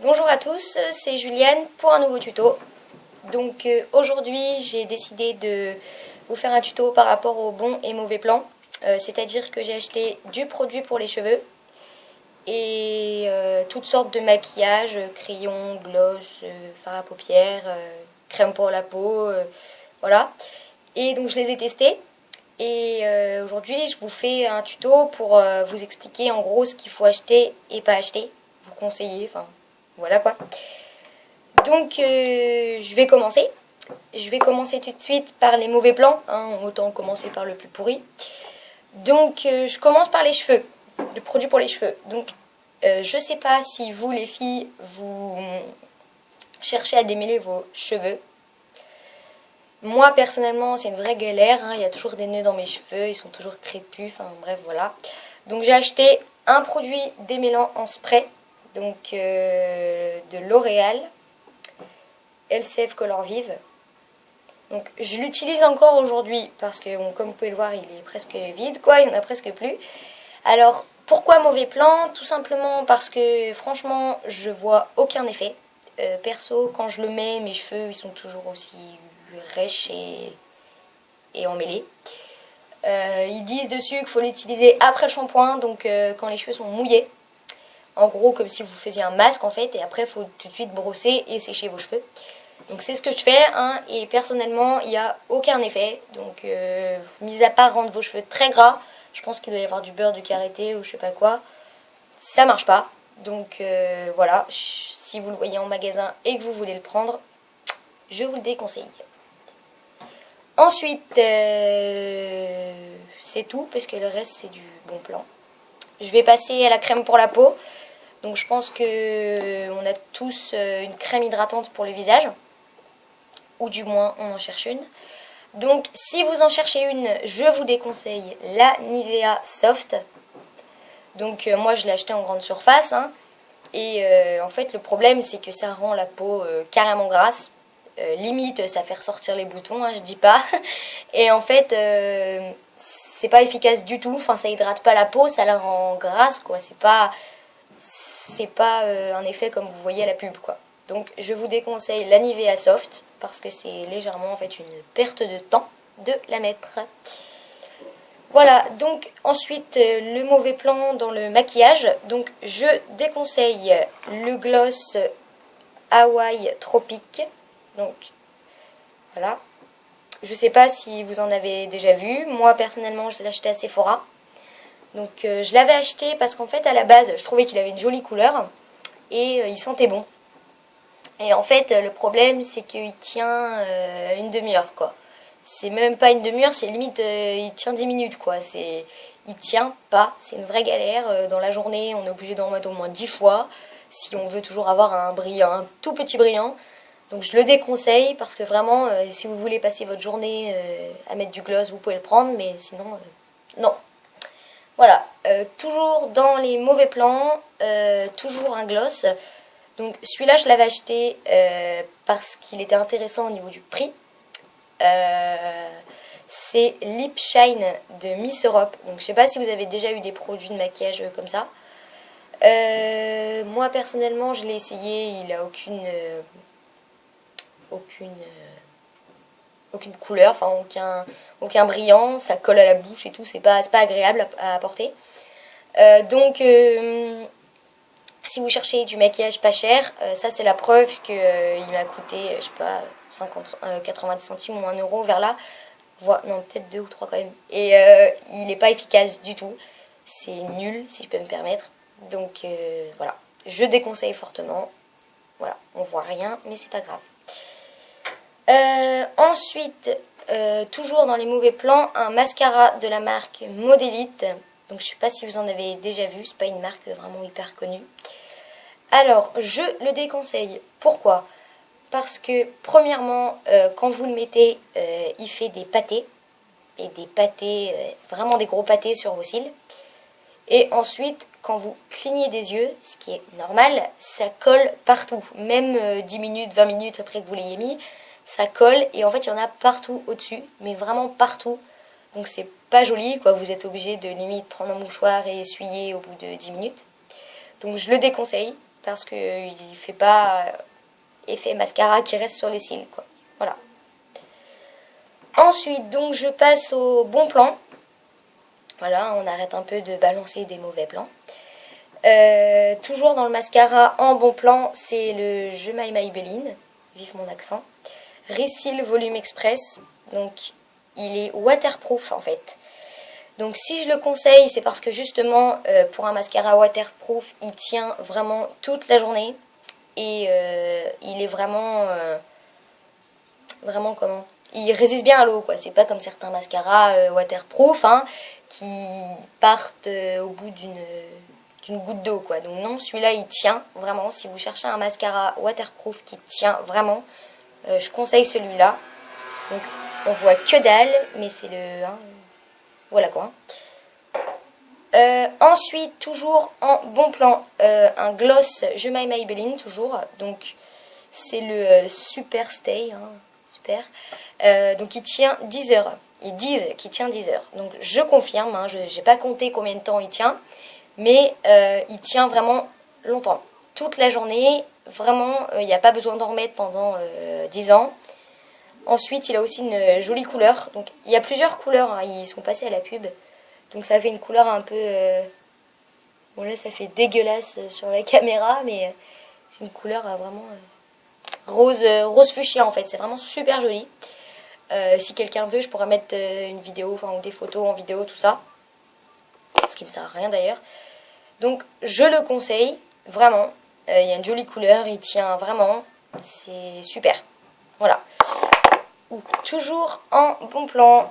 Bonjour à tous, c'est Juliane pour un nouveau tuto. Donc aujourd'hui j'ai décidé de vous faire un tuto par rapport aux bons et mauvais plans. C'est-à-dire que j'ai acheté du produit pour les cheveux et toutes sortes de maquillage, crayons, gloss, fard à paupières, crème pour la peau, voilà. Et donc je les ai testés. Et aujourd'hui je vous fais un tuto pour vous expliquer en gros ce qu'il faut acheter et pas acheter, vous conseiller, enfin voilà quoi. Donc je vais commencer. Je vais commencer tout de suite par les mauvais plans, hein, autant commencer par le plus pourri. Donc je commence par les cheveux, le produit pour les cheveux. Donc je sais pas si vous les filles, vous cherchez à démêler vos cheveux. Moi personnellement c'est une vraie galère, hein. Il y a toujours des nœuds dans mes cheveux, ils sont toujours crépus, enfin bref voilà. Donc j'ai acheté un produit démêlant en spray, donc de L'Oréal, Elseve Color Vive. Donc je l'utilise encore aujourd'hui parce que bon, comme vous pouvez le voir il est presque vide quoi, il n'y en a presque plus. Alors pourquoi mauvais plan? Tout simplement parce que franchement je vois aucun effet. Perso quand je le mets mes cheveux ils sont toujours aussi rêches et emmêlés. Ils disent dessus qu'il faut l'utiliser après le shampoing, donc quand les cheveux sont mouillés. En gros comme si vous faisiez un masque en fait, et après il faut tout de suite brosser et sécher vos cheveux. Donc c'est ce que je fais, hein, et personnellement il n'y a aucun effet. Donc mis à part rendre vos cheveux très gras, je pense qu'il doit y avoir du beurre de karité ou je sais pas quoi, ça marche pas. Donc voilà, si vous le voyez en magasin et que vous voulez le prendre, je vous le déconseille. Ensuite, c'est tout parce que le reste c'est du bon plan. Je vais passer à la crème pour la peau. Donc je pense que on a tous une crème hydratante pour le visage. Ou du moins on en cherche une. Donc si vous en cherchez une, je vous déconseille la Nivea Soft. Donc moi je l'ai acheté en grande surface, hein. Et en fait le problème c'est que ça rend la peau carrément grasse. Limite ça fait ressortir les boutons, hein, je dis pas. Et en fait c'est pas efficace du tout, enfin ça hydrate pas la peau, ça la rend grasse quoi. C'est pas un effet comme vous voyez à la pub quoi. Donc je vous déconseille la Nivea Soft parce que c'est légèrement en fait une perte de temps de la mettre. Voilà, donc ensuite le mauvais plan dans le maquillage. Donc je déconseille le gloss Hawaii Tropique. Donc voilà. Je sais pas si vous en avez déjà vu. Moi personnellement je l'ai acheté à Sephora. Donc je l'avais acheté parce qu'en fait à la base je trouvais qu'il avait une jolie couleur et il sentait bon. Et en fait le problème c'est qu'il tient une demi-heure quoi. C'est même pas une demi-heure, c'est limite il tient 10 minutes quoi. Il tient pas, c'est une vraie galère. Dans la journée on est obligé d'en mettre au moins 10 fois si on veut toujours avoir un brillant, un tout petit brillant. Donc je le déconseille parce que vraiment si vous voulez passer votre journée à mettre du gloss vous pouvez le prendre, mais sinon non. Voilà, toujours dans les mauvais plans, toujours un gloss. Donc celui-là je l'avais acheté parce qu'il était intéressant au niveau du prix. C'est Lip Shine de Miss Europe. Donc je sais pas si vous avez déjà eu des produits de maquillage comme ça. Moi personnellement je l'ai essayé, il a aucune couleur, enfin aucun brillant, ça colle à la bouche et tout, c'est pas agréable à porter. Donc si vous cherchez du maquillage pas cher, ça c'est la preuve qu'il m'a coûté, je sais pas, 90 centimes ou 1 euro vers là. Non, peut-être 2 ou 3 quand même. Et il n'est pas efficace du tout. C'est nul si je peux me permettre. Donc voilà, je déconseille fortement. Voilà, on voit rien, mais c'est pas grave. Ensuite, toujours dans les mauvais plans, un mascara de la marque Modélite. Donc je sais pas si vous en avez déjà vu, c'est pas une marque vraiment hyper connue. Alors, je le déconseille. Pourquoi? Parce que premièrement, quand vous le mettez, il fait des pâtés. Et des pâtés, vraiment des gros pâtés sur vos cils. Et ensuite, quand vous clignez des yeux, ce qui est normal, ça colle partout. Même 10 minutes, 20 minutes après que vous l'ayez mis, ça colle. Et en fait, il y en a partout au-dessus, mais vraiment partout. Donc c'est pas joli, quoi. Vous êtes obligé de limite prendre un mouchoir et essuyer au bout de 10 minutes. Donc je le déconseille. parce qu'il fait pas effet mascara qui reste sur les cils, quoi. Voilà. Ensuite, donc, je passe au bon plan. Voilà, on arrête un peu de balancer des mauvais plans. Toujours dans le mascara en bon plan, c'est le Je My Maybelline, vive mon accent. Reseal Volume Express, donc il est waterproof en fait. Donc si je le conseille, c'est parce que justement pour un mascara waterproof, il tient vraiment toute la journée et il est vraiment comment, il résiste bien à l'eau, quoi. C'est pas comme certains mascaras waterproof hein, qui partent au bout d'une goutte d'eau, quoi. Donc non, celui-là il tient vraiment. Si vous cherchez un mascara waterproof qui tient vraiment, je conseille celui-là. Donc on voit que dalle, mais c'est le hein, voilà quoi. Ensuite, toujours en bon plan, un gloss Je My Maybelline, toujours. Donc c'est le Super Stay, hein, super. Donc il tient 10 heures. Ils disent qu'il tient 10 heures. Donc je confirme, hein, je n'ai pas compté combien de temps il tient, mais il tient vraiment longtemps. Toute la journée, vraiment, il n'y a pas besoin d'en remettre pendant 10 ans. Ensuite, il a aussi une jolie couleur. Donc il y a plusieurs couleurs, hein, ils sont passés à la pub. Donc ça fait une couleur un peu... bon là ça fait dégueulasse sur la caméra, mais c'est une couleur vraiment rose fuchsia en fait. C'est vraiment super joli. Si quelqu'un veut, je pourrais mettre une vidéo, enfin ou des photos en vidéo, tout ça. Ce qui ne sert à rien d'ailleurs. Donc je le conseille, vraiment. Il y a une jolie couleur, il tient vraiment. C'est super. Voilà. Toujours en bon plan,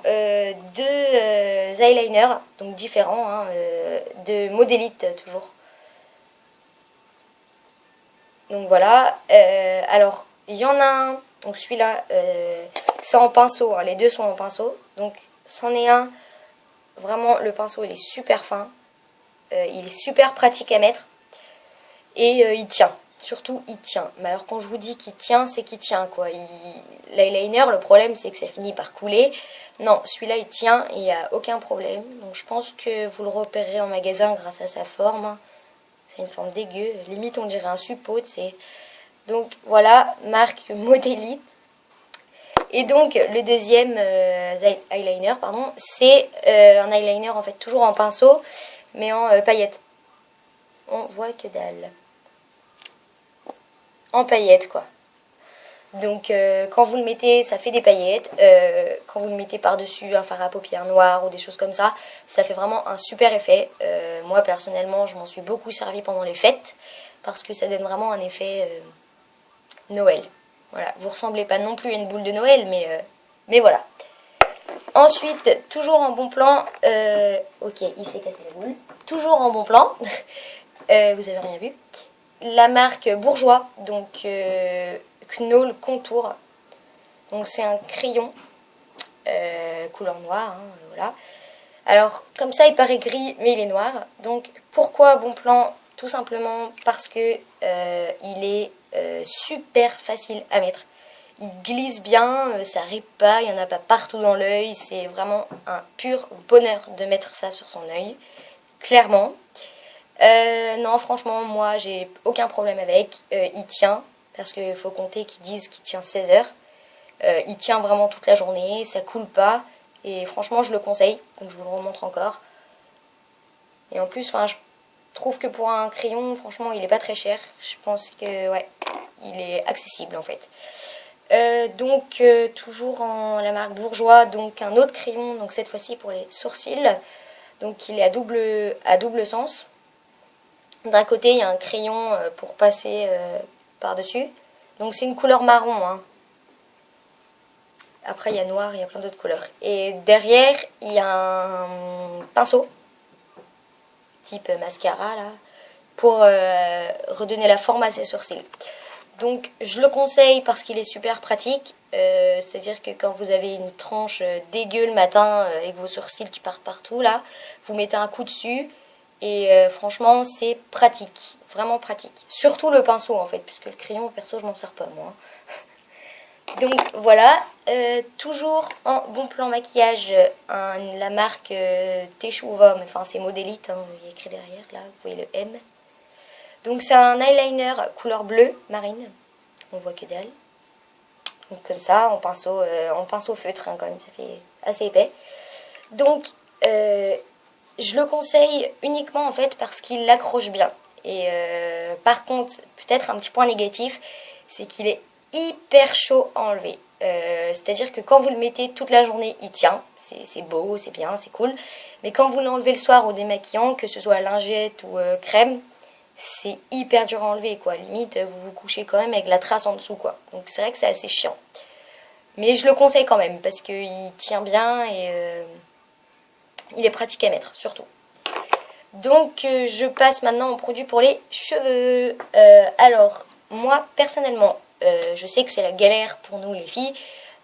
deux eyeliners, donc différents, hein, de Modélite toujours. Donc voilà, alors il y en a un, donc celui-là, c'est en pinceau, hein, les deux sont en pinceau. Donc c'en est un, vraiment le pinceau il est super fin, il est super pratique à mettre et il tient. Surtout, il tient. Mais alors, quand je vous dis qu'il tient, c'est qu'il tient, quoi. L'eyeliner, le problème, c'est que ça finit par couler. Non, celui-là, il tient et il n'y a aucun problème. Donc, je pense que vous le repérerez en magasin grâce à sa forme. C'est une forme dégueu. Limite, on dirait un suppôt, tu sais. Donc, voilà, marque Modélite. Et donc, le deuxième eyeliner, pardon, c'est un eyeliner, en fait, toujours en pinceau, mais en paillettes. On voit que dalle. En paillettes quoi. Donc quand vous le mettez, ça fait des paillettes. Quand vous le mettez par-dessus un fard à paupières noir ou des choses comme ça, ça fait vraiment un super effet. Moi personnellement, je m'en suis beaucoup servi pendant les fêtes parce que ça donne vraiment un effet Noël. Voilà, vous ressemblez pas non plus à une boule de Noël, mais voilà. Ensuite, toujours en bon plan, ok, il s'est cassé la boule. Toujours en bon plan, vous avez rien vu. La marque Bourjois, donc Knoll Contour. Donc c'est un crayon couleur noire, hein, voilà. Alors comme ça il paraît gris mais il est noir. Donc pourquoi bon plan? Tout simplement parce que il est super facile à mettre. Il glisse bien, ça rip pas, il n'y en a pas partout dans l'œil. C'est vraiment un pur bonheur de mettre ça sur son œil, clairement. Non, franchement, moi, j'ai aucun problème avec. Il tient, parce qu'il faut compter qu'ils disent qu'il tient 16 heures. Il tient vraiment toute la journée, ça coule pas. Et franchement, je le conseille. Donc, je vous le remontre encore. Et en plus, je trouve que pour un crayon, franchement, il est pas très cher. Je pense que, ouais, il est accessible, en fait. Donc, toujours en la marque Bourjois. Donc, un autre crayon, donc cette fois-ci pour les sourcils. Donc, il est à double sens. D'un côté, il y a un crayon pour passer par-dessus. Donc, c'est une couleur marron. Hein. Après, il y a noir, il y a plein d'autres couleurs. Et derrière, il y a un pinceau, type mascara, là, pour redonner la forme à ses sourcils. Donc, je le conseille parce qu'il est super pratique. C'est-à-dire que quand vous avez une tranche dégueu le matin avec vos sourcils qui partent partout, là, vous mettez un coup dessus. Et franchement, c'est pratique. Vraiment pratique. Surtout le pinceau, en fait. Puisque le crayon, perso, je m'en sers pas, moi. Donc, voilà. Toujours en bon plan maquillage, la marque Teshuva. Enfin, c'est Modélite. Hein, il y a écrit derrière, là. Vous voyez le M. Donc c'est un eyeliner couleur bleue marine, on voit que dalle. Donc comme ça, en pinceau feutre, hein, quand même, ça fait assez épais. Donc je le conseille uniquement en fait parce qu'il l'accroche bien. Et par contre, peut-être un petit point négatif, c'est qu'il est hyper chaud à enlever. C'est-à-dire que quand vous le mettez toute la journée, il tient. C'est beau, c'est bien, c'est cool. Mais quand vous l'enlevez le soir au démaquillant, que ce soit lingette ou crème, c'est hyper dur à enlever, quoi. Limite, vous vous couchez quand même avec la trace en dessous, quoi. Donc c'est vrai que c'est assez chiant. Mais je le conseille quand même, parce qu'il tient bien et il est pratique à mettre, surtout. Donc je passe maintenant au produit pour les cheveux. Alors, moi, personnellement, je sais que c'est la galère pour nous les filles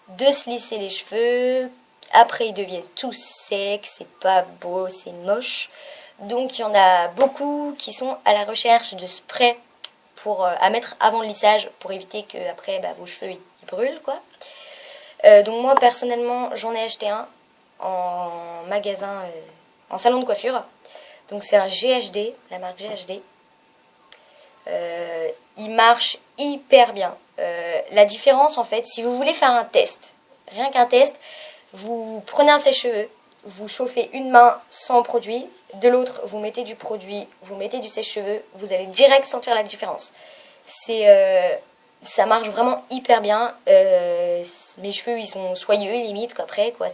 de se lisser les cheveux. Après, ils deviennent tout secs, c'est pas beau, c'est moche. Donc, il y en a beaucoup qui sont à la recherche de sprays à mettre avant le lissage pour éviter que après vos cheveux ils brûlent, quoi. Donc, moi, personnellement, j'en ai acheté un en magasin, en salon de coiffure. Donc, c'est un GHD, la marque GHD. Il marche hyper bien. La différence, en fait, si vous voulez faire un test, rien qu'un test, vous prenez un sèche-cheveux, vous chauffez une main sans produit, de l'autre vous mettez du produit, vous mettez du sèche-cheveux, vous allez direct sentir la différence. Ça marche vraiment hyper bien. Mes cheveux ils sont soyeux limite qu'après quoi,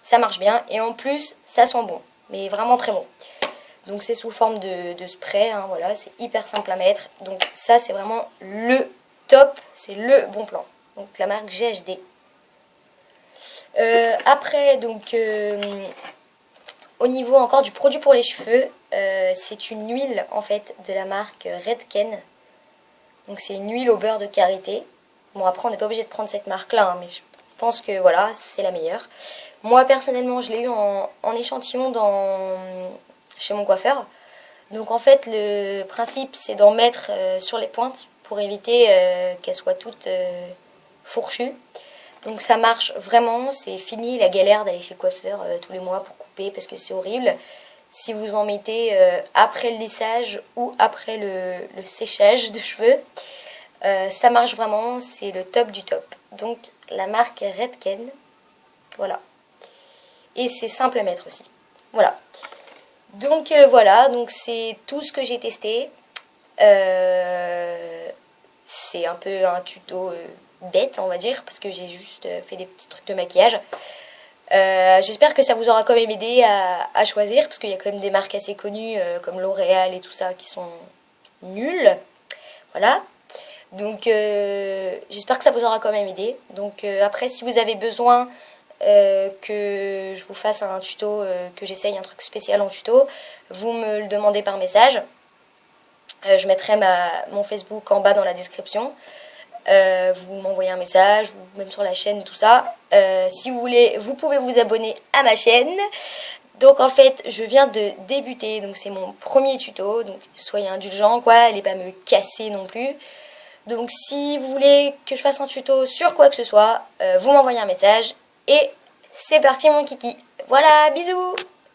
ça marche bien et en plus ça sent bon, mais vraiment très bon. Donc c'est sous forme de spray, hein, voilà, c'est hyper simple à mettre. Donc ça c'est vraiment le top, c'est le bon plan. Donc la marque GHD. Après, donc, au niveau encore du produit pour les cheveux, c'est une huile en fait de la marque Redken. Donc c'est une huile au beurre de karité. Bon après on n'est pas obligé de prendre cette marque-là, hein, mais je pense que voilà, c'est la meilleure. Moi personnellement je l'ai eu en échantillon chez mon coiffeur. Donc en fait le principe c'est d'en mettre sur les pointes pour éviter qu'elles soient toutes fourchues. Donc ça marche vraiment, c'est fini la galère d'aller chez le coiffeur tous les mois pour couper parce que c'est horrible. Si vous en mettez après le lissage ou après le séchage de cheveux, ça marche vraiment, c'est le top du top. Donc la marque Redken, voilà. Et c'est simple à mettre aussi. Voilà. Donc voilà, donc c'est tout ce que j'ai testé. C'est un peu un tuto bête on va dire parce que j'ai juste fait des petits trucs de maquillage. J'espère que ça vous aura quand même aidé à choisir parce qu'il y a quand même des marques assez connues comme L'Oréal et tout ça qui sont nulles. Voilà. Donc j'espère que ça vous aura quand même aidé. Donc après si vous avez besoin que je vous fasse un tuto, que j'essaye un truc spécial en tuto, vous me le demandez par message. Je mettrai mon Facebook en bas dans la description. Vous m'envoyez un message ou même sur la chaîne tout ça. Si vous voulez, vous pouvez vous abonner à ma chaîne. Donc en fait, je viens de débuter, donc c'est mon premier tuto. Donc soyez indulgents quoi, allez pas me casser non plus. Donc si vous voulez que je fasse un tuto sur quoi que ce soit, vous m'envoyez un message et c'est parti mon kiki. Voilà, bisous.